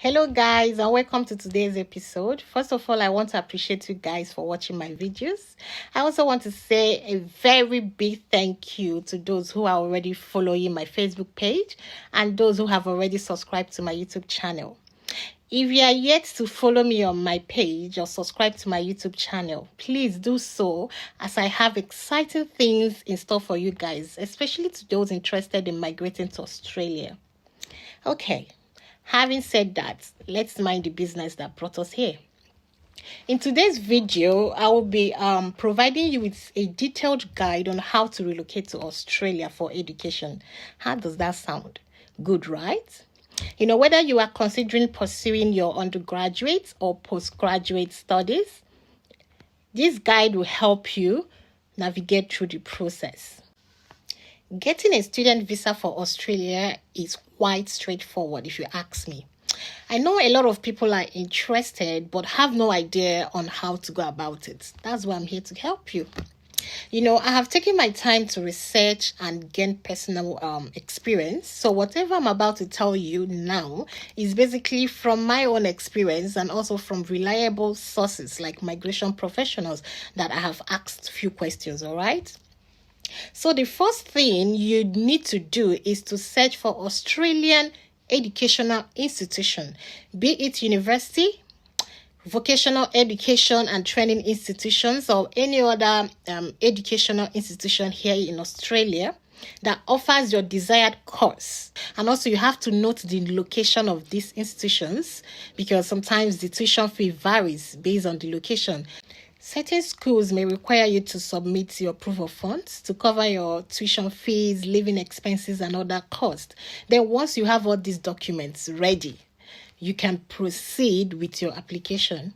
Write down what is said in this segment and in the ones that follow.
Hello guys, and welcome to today's episode. First of all, I want to appreciate you guys for watching my videos. I also want to say a very big thank you to those who are already following my Facebook page and those who have already subscribed to my YouTube channel. If you are yet to follow me on my page or subscribe to my YouTube channel, please do so, as I have exciting things in store for you guys, especially to those interested in migrating to Australia. Okay. Having said that, let's mind the business that brought us here. In today's video, I will be providing you with a detailed guide on how to relocate to Australia for education. How does that sound? Good, right? You know, whether you are considering pursuing your undergraduate or postgraduate studies, this guide will help you navigate through the process. Getting a student visa for Australia is quite straightforward, if you ask me. I know a lot of people are interested but have no idea on how to go about it. That's why I'm here to help you. You know, I have taken my time to research and gain personal experience. So whatever I'm about to tell you now is basically from my own experience and also from reliable sources like migration professionals that I have asked a few questions, all right? So the first thing you need to do is to search for Australian educational institution, be it university, vocational education and training institutions, or any other educational institution here in Australia that offers your desired course. And also you have to note the location of these institutions, because sometimes the tuition fee varies based on the location. Certain schools may require you to submit your proof of funds to cover your tuition fees, living expenses, and other costs. Then once you have all these documents ready, you can proceed with your application.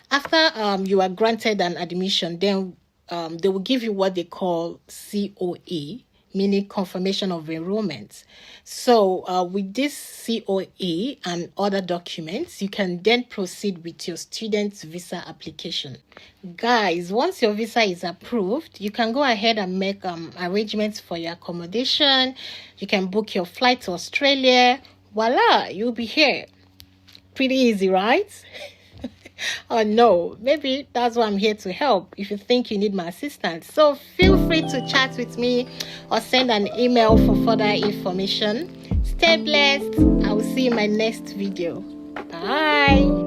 After you are granted an admission, then they will give you what they call COE, meaning confirmation of enrollment. So with this COE and other documents, you can then proceed with your student's visa application. Guys, once your visa is approved, you can go ahead and make arrangements for your accommodation. You can book your flight to Australia. Voila, you'll be here. Pretty easy, right? Oh no, maybe that's why I'm here to help if you think you need my assistance. So feel free to chat with me or send an email for further information. Stay blessed. I will see you in my next video. Bye.